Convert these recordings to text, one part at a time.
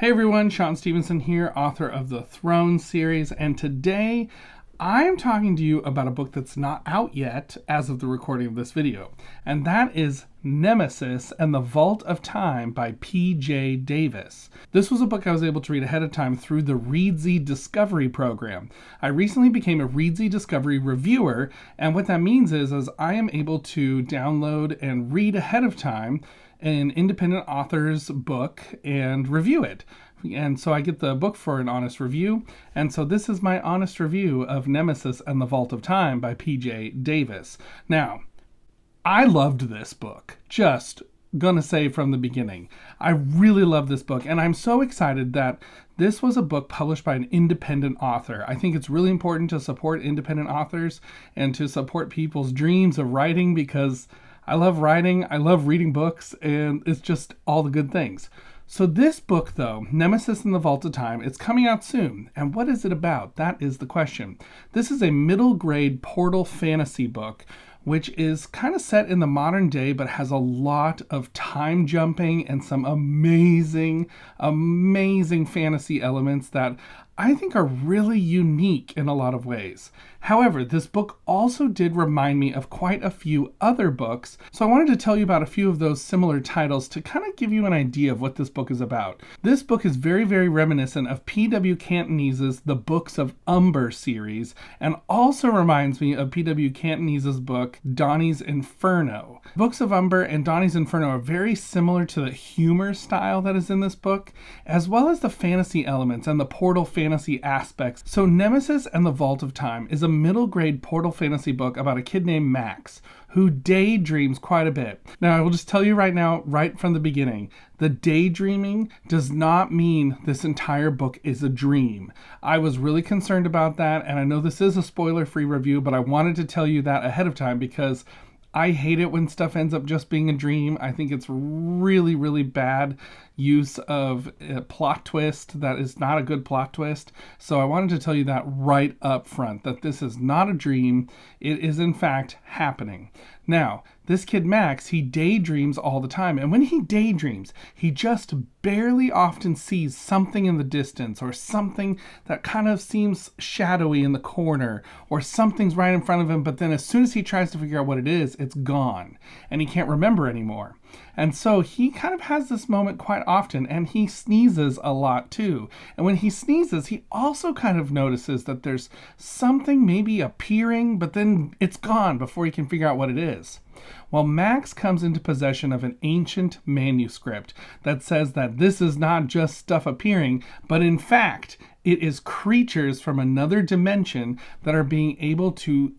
Hey everyone, Shaun Stevenson here, author of the Throne series, and today I'm talking to you about a book that's not out yet as of the recording of this video, and that is Nemesis and the Vault of Time by P.J. Davis. This was a book I was able to read ahead of time through the Readsy Discovery program. I recently became a Readsy Discovery reviewer, and what that means is I am able to download and read ahead of time an independent author's book and review it. And so I get the book for an honest review. And so this is my honest review of Nemesis and the Vault of Time by P.J. Davis. Now, I loved this book. Just gonna say from the beginning, I really love this book. And I'm so excited that this was a book published by an independent author. I think it's really important to support independent authors and to support people's dreams of writing, because I love writing, I love reading books, and it's just all the good things. So this book, though, Nemesis and the Vault of Time, it's coming out soon. And what is it about? That is the question. This is a middle grade portal fantasy book, which is kind of set in the modern day, but has a lot of time jumping and some amazing fantasy elements that I think are really unique in a lot of ways. However, this book also did remind me of quite a few other books, so I wanted to tell you about a few of those similar titles to kind of give you an idea of what this book is about. This book is very, very reminiscent of P.W. Cantonese's The Books of Umber series, and also reminds me of P.W. Cantonese's book, Donnie's Inferno. Books of Umber and Donnie's Inferno are very similar to the humor style that is in this book, as well as the fantasy elements and the portal fantasy aspects. So Nemesis and the Vault of Time is a middle grade portal fantasy book about a kid named Max who daydreams quite a bit. Now, I will just tell you right now, right from the beginning, the daydreaming does not mean this entire book is a dream. I was really concerned about that, and I know this is a spoiler-free review, but I wanted to tell you that ahead of time because I hate it when stuff ends up just being a dream. I think it's really, really bad use of a plot twist that is not a good plot twist. So I wanted to tell you that right up front, that this is not a dream. It is in fact happening. Now, this kid Max, he daydreams all the time. And when he daydreams, he just barely often sees something in the distance, or something that kind of seems shadowy in the corner, or something's right in front of him. But then as soon as he tries to figure out what it is, it's gone and he can't remember anymore. And so he kind of has this moment quite often, and he sneezes a lot too. And when he sneezes, he also kind of notices that there's something maybe appearing, but then it's gone before he can figure out what it is. Well, Max comes into possession of an ancient manuscript that says that this is not just stuff appearing, but in fact, it is creatures from another dimension that are being able to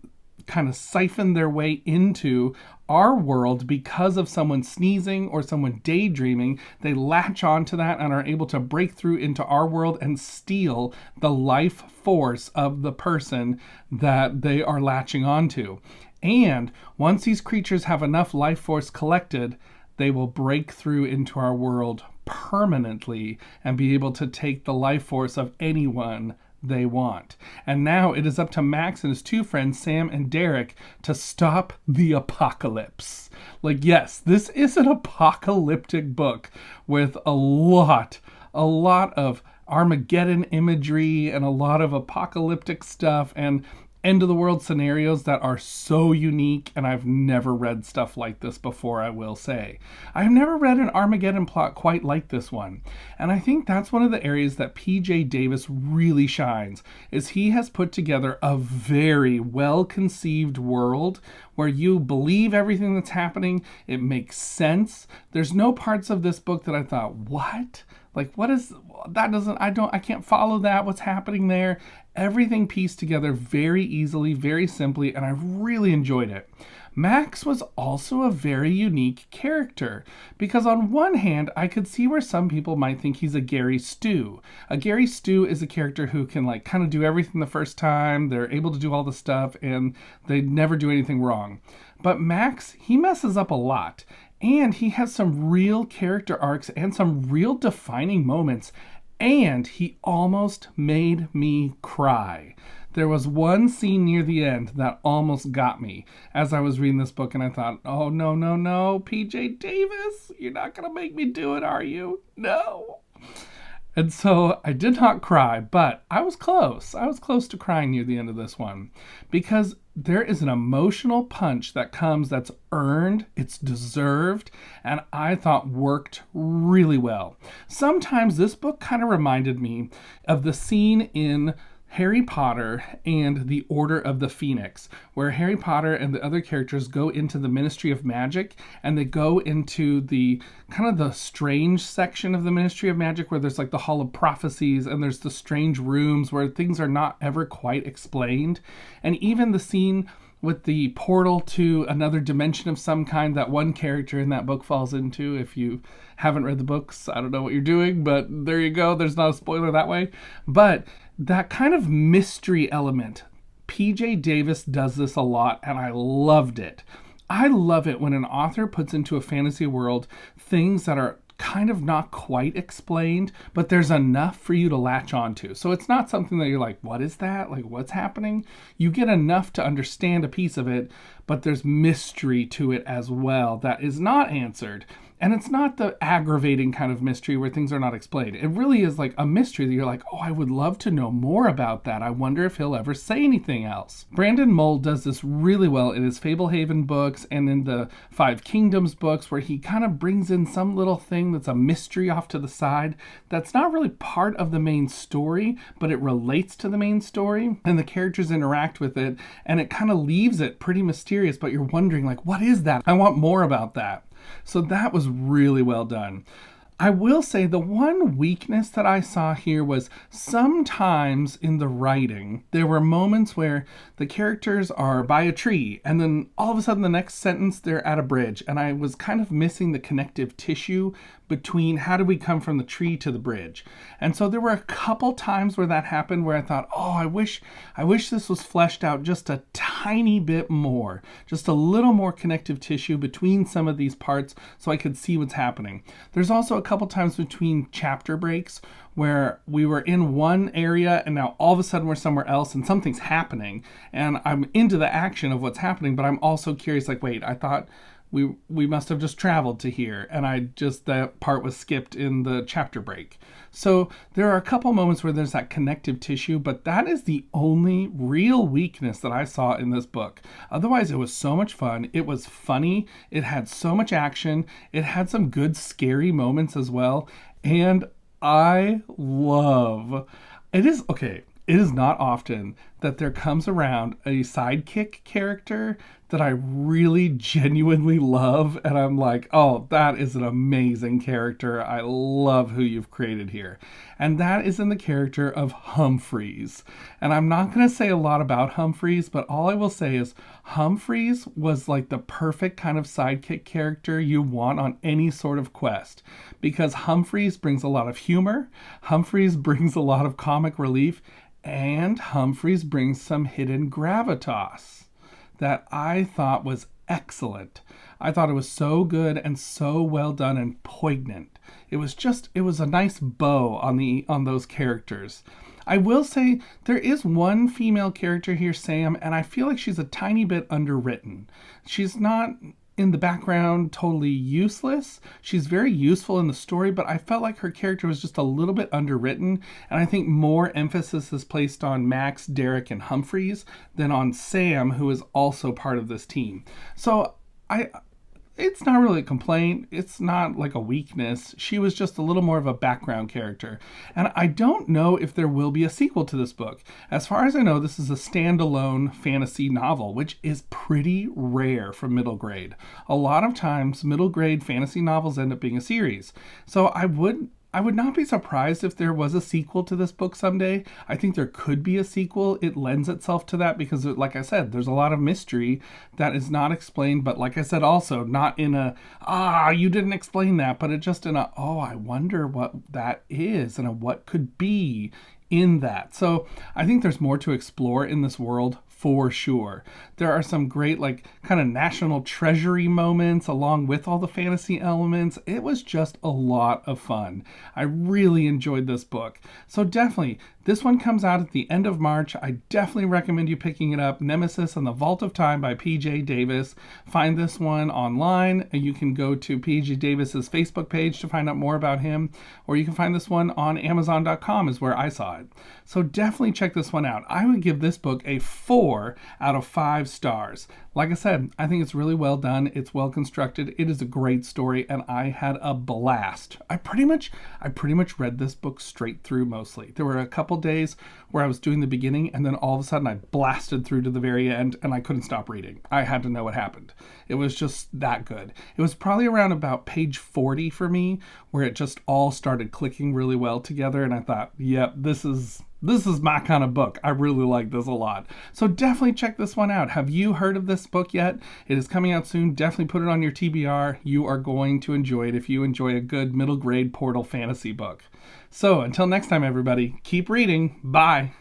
kind of siphon their way into our world because of someone sneezing or someone daydreaming. They latch onto that and are able to break through into our world and steal the life force of the person that they are latching onto. And once these creatures have enough life force collected, they will break through into our world permanently and be able to take the life force of anyone they want. And now it is up to Max and his two friends, Sam and Derek, to stop the apocalypse. Like, yes, this is an apocalyptic book with a lot of Armageddon imagery and a lot of apocalyptic stuff and end of the world scenarios that are so unique, and I've never read stuff like this before, I will say. I've never read an Armageddon plot quite like this one, and I think that's one of the areas that P.J. Davis really shines, is he has put together a very well-conceived world where you believe everything that's happening, it makes sense. There's no parts of this book that I thought, what? Like, what is, that doesn't, I can't follow that, what's happening there. Everything pieced together very easily, very simply, and I really enjoyed it. Max was also a very unique character, because on one hand, I could see where some people might think he's a Gary Stu. A Gary Stu is a character who can like kind of do everything the first time, they're able to do all the stuff, and they never do anything wrong. But Max, he messes up a lot. And he has some real character arcs and some real defining moments. And he almost made me cry. There was one scene near the end that almost got me as I was reading this book, and I thought, oh, no, P.J. Davis, you're not going to make me do it, are you? No. And so I did not cry, but I was close. I was close to crying near the end of this one because there is an emotional punch that comes that's earned, it's deserved, and I thought worked really well. Sometimes this book kind of reminded me of the scene in Harry Potter and the Order of the Phoenix, where Harry Potter and the other characters go into the Ministry of Magic, and they go into the kind of the strange section of the Ministry of Magic where there's like the Hall of Prophecies and there's the strange rooms where things are not ever quite explained. And even the scene with the portal to another dimension of some kind that one character in that book falls into. If you haven't read the books, I don't know what you're doing, but there you go. There's not a spoiler that way. But that kind of mystery element, PJ Davis does this a lot, and I loved it. I love it when an author puts into a fantasy world things that are kind of not quite explained, but there's enough for you to latch onto. So it's not something that you're like, what is that? Like, what's happening? You get enough to understand a piece of it, but there's mystery to it as well that is not answered. And it's not the aggravating kind of mystery where things are not explained. It really is like a mystery that you're like, oh, I would love to know more about that. I wonder if he'll ever say anything else. Brandon Mull does this really well in his Fablehaven books and in the Five Kingdoms books, where he kind of brings in some little thing that's a mystery off to the side that's not really part of the main story, but it relates to the main story and the characters interact with it, and it kind of leaves it pretty mysterious, but you're wondering like, what is that? I want more about that. So that was really well done. I will say the one weakness that I saw here was sometimes in the writing, there were moments where the characters are by a tree and then all of a sudden the next sentence they're at a bridge, and I was kind of missing the connective tissue between how do we come from the tree to the bridge. And so there were a couple times where that happened where I thought, oh, I wish this was fleshed out just a tiny bit more, just a little more connective tissue between some of these parts so I could see what's happening. There's also a couple times between chapter breaks where we were in one area and now all of a sudden we're somewhere else and something's happening and I'm into the action of what's happening, but I'm also curious, like, wait, I thought we must have just traveled to here, and that part was skipped in the chapter break. So there are a couple moments where there's that connective tissue, but that is the only real weakness that I saw in this book. Otherwise, it was so much fun. It was funny. It had so much action. It had some good scary moments as well. And I love it. It is not often that there comes around a sidekick character that I really genuinely love, and I'm like, oh, that is an amazing character. I love who you've created here. And that is in the character of Humphreys. And I'm not going to say a lot about Humphreys, but all I will say is Humphreys was like the perfect kind of sidekick character you want on any sort of quest, because Humphreys brings a lot of humor, Humphreys brings a lot of comic relief, and Humphreys brings some hidden gravitas that I thought was excellent. I thought it was so good and so well done and poignant. It was a nice bow on those characters. I will say there is one female character here, Sam, and I feel like she's a tiny bit underwritten. She's not in the background totally useless. She's very useful in the story, but I felt like her character was just a little bit underwritten, and I think more emphasis is placed on Max, Derek, and Humphreys than on Sam, who is also part of this team. So it's not really a complaint. It's not like a weakness. She was just a little more of a background character. And I don't know if there will be a sequel to this book. As far as I know, this is a standalone fantasy novel, which is pretty rare for middle grade. A lot of times, middle grade fantasy novels end up being a series. So I would not be surprised if there was a sequel to this book someday. I think there could be a sequel. It lends itself to that because, like I said, there's a lot of mystery that is not explained. But like I said, also not in a, you didn't explain that, but it just in a, I wonder what that is and what could be in that. So I think there's more to explore in this world for sure. There are some great kind of national treasury moments along with all the fantasy elements. It was just a lot of fun. I really enjoyed this book. So definitely This one comes out at the end of March. I definitely recommend you picking it up. Nemesis and the Vault of Time by P.J. Davis. Find this one online. You can go to P.J. Davis's Facebook page to find out more about him, or you can find this one on Amazon.com is where I saw it. So definitely check this one out. I would give this book a 4 out of 5 stars. Like I said, I think it's really well done. It's well constructed. It is a great story, and I had a blast. I pretty much read this book straight through mostly. There were a couple days where I was doing the beginning, and then all of a sudden I blasted through to the very end, and I couldn't stop reading. I had to know what happened. It was just that good. It was probably around about page 40 for me, where it just all started clicking really well together, and I thought, yep, this is my kind of book. I really like this a lot. So definitely check this one out. Have you heard of this book yet? It is coming out soon. Definitely put it on your TBR. You are going to enjoy it if you enjoy a good middle grade Portal fantasy book. So until next time, everybody, keep reading. Bye.